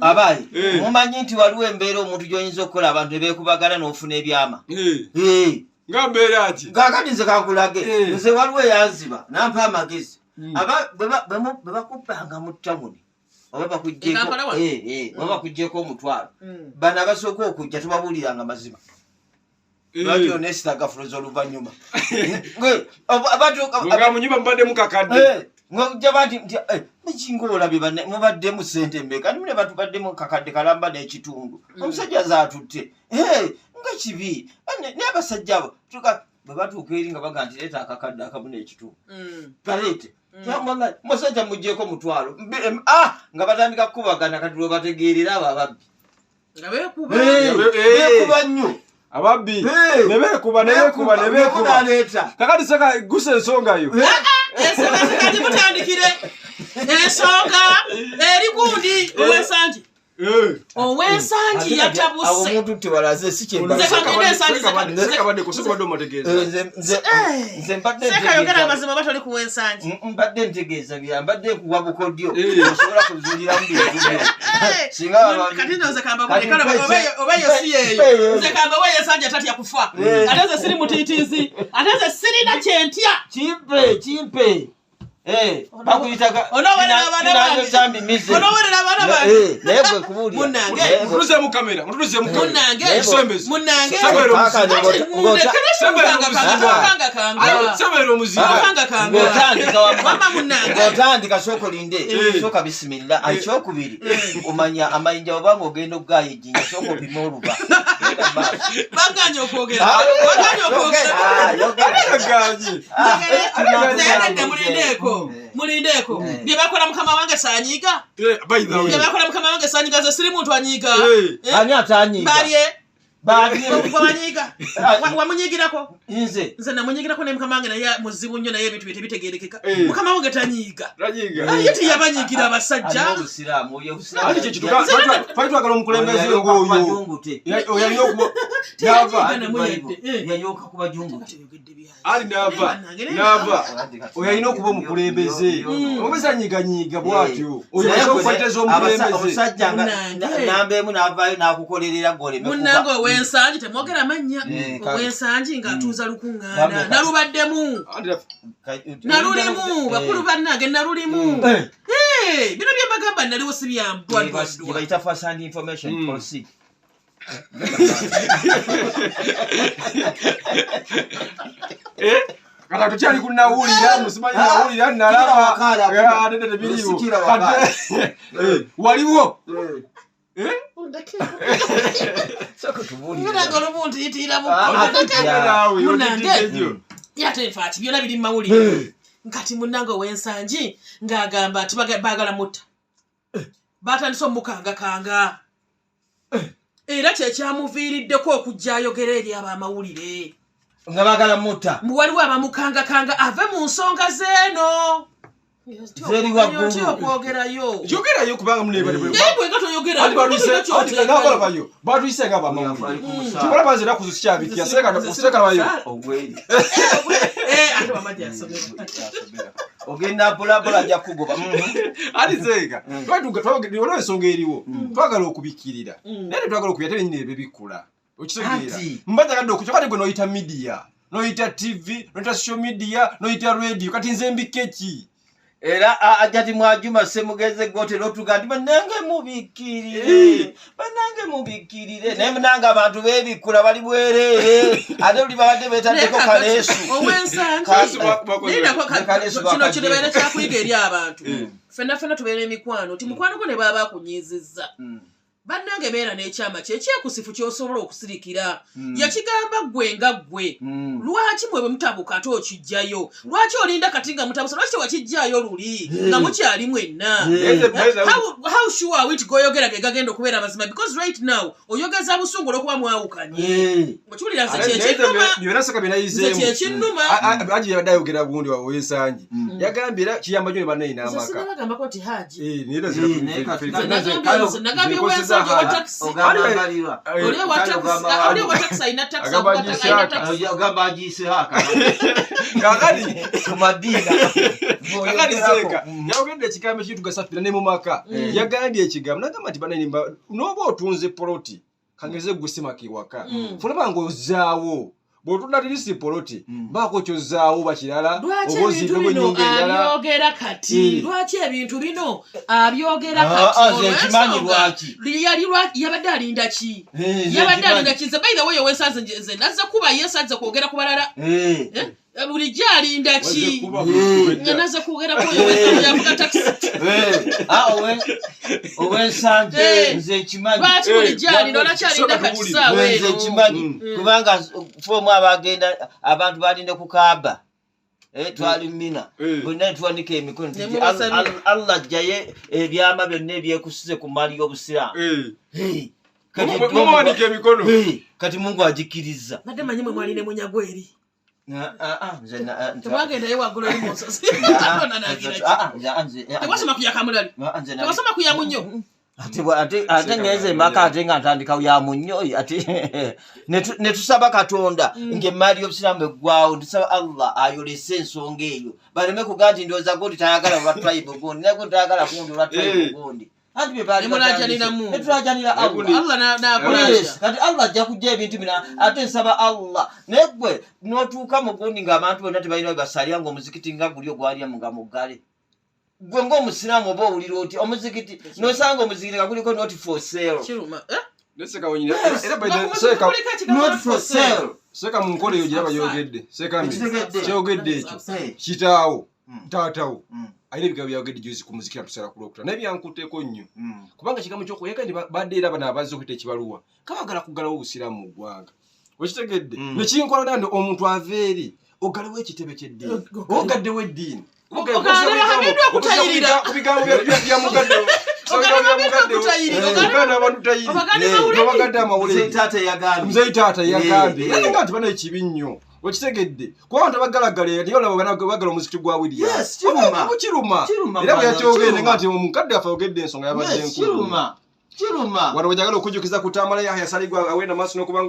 abayi mumanyi nti waliwo embeera omuntu gy'oyinza okukola abantu beekubagala n'ofuna ebyama nga mbeera ati kakati nze kankulage nze waliwo eyanziba nampa amagezi bwe bakubbanga mu ttawuni oba bakugyeko omutwalo bano abasooka okujja tubabuuliranga mazima lwaki onesitagafuloza oluvannyuma nga munyumba mubaddemu kakadde ngojja bati mukinga olabye mubaddemu ssente mbeka nimune batubaddemu kakadde kalamba n'ekitundu omusajja zaatutte nga kibi naye abasajja abo bwe batuuka eri nga baga nti leeta akakadde akamu n'ekitundu kaleete musajja muggyeko mutwalo nga batandika kukubagana kati lwe bategeerera abo ababbi beekuba nnyo ababbi nebeekuba kakati saka gusa ensongayo mutandikire ensonga eri gundi owensangi owensangi yatabuse omuntu tewalaze sikayogera amazima batoli ku wensangi mbadde ntegeeza byambadde nkuwa bukodyo osobola kuzuuliramu kati nze kamba oba yo si yeeyo nze kamba we yensangi atatya kufa ate nze siri mutiitiizi ate nze sirina kyentya kimpe bakuyitaga onowerera abaana bange naye gwe kubuulira mutuluzemu kamera mutuluzemu munange semero omuziba ng'otandika sooka olinde sooka bisimilira ekyokubiri omanya amayinja obanga ogenda okugaaya ejjinja sooka opima oluba baganya okwogera mulindeeko bye bakola mukama wange saanyiiga ze siri muntu anyiiga ani atanyiiga banyiiga wamunyiigirako nze namunyiigirako naye mukama wange naye muzibu nnyo naye ebintu bye tebitegeerekeka mukama wange tanyiiga ye tiyabanyiigira abasajja twagala omukulembeze ng'oyo oyalina okuba yayooka kubajungute ali naava oyalina okuba omukulembeze obezanyiganyiga bwatyo oyokweteza omusajja nambeemu navaayo nakukolerera munange owensangi temwogera mannya owensangi ng'atuuza lukuŋŋaana nalulimu bakulu bannange nalulimu bino bye mbagamba naliwo si byambwabayita first hand information policy kata tukyali kunawulira musimanyi nawulira nalaba ate tebiriwo waliwo yatefaaki byona biri mumawulire nkati munange owensangi ng'agamba nti baagala mutta batandise omukangakanga era kyekyamuviiriddeko okujja ayogera eri ab'amawulire nga baagala mutta waliwo abamukangakanga ave mu nsonga zeeno zeri waggulu yogerayo kubanga munebwenga toyogerayo batuyise nga bamawulire kikola banze naku zikyabikira sekalabayo ate wamajja yasomera ogenda bulabola ajja kugoba ati zeega olwo ensonga eriwo twagala okubikirira naye tetwagala okubya ate nenyini ebyo bikula okitegeera mbajagadde okukyokati gwe noyita media noyita tv noyita social media noyita radio kati nze mbike ki era ajati Mwajuma semugeze gote lotugandi banange mubikirire naye munanga abantu bebikula bali bwerere ate buli babadde betandeko kaleesu kino kirebeere kyakuyiga eri abantu fenna tubeera emikwano ti mukwano gwo ne baba bakunyizizza bannange beera n'ekyama kyekyekusifu kyosobola okusirikira yakigamba gwe nga ggwe lwaki mwe bwe mutabuka ate okijjayo lwaki olinda kati nga mutabusa lwaki tewakijjayo luli nga mukyali mwenna how sure are we to goyogera ge gagenda okubeera mazima because right now oyogeza busungu olwokuba mwawukanye okiwulira nze kyekinnuma aji yabadde ayogera gundi wawesangi yagambye era kiyamba nnyo ne bannayina amaka bagambako nti haji nagambye ogambalirwa oli wa taxi ayina taxi ogamba agiise haka kakati kumadinga kakati seka yawogedde ekigambo ekitugasafira ne mu maka yagambye ekigambo nagamba nti bananimba n'oba otunze poloti kangeze gusimaki waka fulaba ng'ozaawo bw'otunda tirisi poloti baako kyozaawo bakirala obozimbe bw'ennyumba endala abyogera kati lwaki ebintu bino abyogera kati ekimanyi lwaki yabadde alinda ki yabadde alinda ki nze by the way owesanze nze nazze kuba yesanze kwogera ku balala bulijjo alinda ki nazze kwogera ku yavuga taxi owensanje nze ekimanyi lwaki bulijjo alinda olakyalinda kati saawa nze ekimanyi kubanga fomu abagenda abantu balinde ku kaaba twali mina bonna tuwanika emikono Allah ajjaye ebyama byonna ebyekusize ku mali y'obusiraamu kati Mungu agikiriza nadde manyi mwe mwali ne munyagweri tewagenda waggulu oli musozi tewasoma kuyakamulali tewasoma kuyamunyo ate ngeze maka ate nga ntandika ya munyo ate ne tusaba Katonda ng'emali y'obusiraamu eggwawo tusaba Allah ayolese ensonga eyo baleme kugaa nti ndowooza gundi tayagala lwa tribe gundi naye gundi tayagala gundi lwa tribe gundi netulajanira kati Allah ajja kujja ebintu bina ate nsaba Allah naye gwe n'otuuka mu gundi ng'abantu bonna tebalina webasalira ng'omuzikiti nga guli ogwalya nga muggale gwe ng'omusiraamu oba owulira oti omuzikiti n'osanga omuzikiti nga guliko not for sale seka mu nkola eyo gyaba yogedde kyogedde ekyo kitaawo taatawo ayina ebigambo byayogedde juzi ku muzikira tusala ku lwokutano naye byankutteko nnyo kubanga kigambo ky'okuyega nti badde era bano abazze okuyita ekibaluwa kabagala kuggalawo obusiraamu mu ggwanga wekitegedde nekinkola nti omuntu ava eri ogalewo ekitebe ky'eddiini ogaddewo eddiini kubigambo bya mugaddewo muzeyi taata yagambye nga nti bana ekibi nnyo wekitegedde kuba abantu bagalagala niyo bagala omuzikiti gwa kiruma era bwe yakyogende nga nti omukadde afe ogedde ensonga yabadde enkulu kiruma wano wejagala okujjukiza kutamala yasaligwa awenda maaso n'okubanga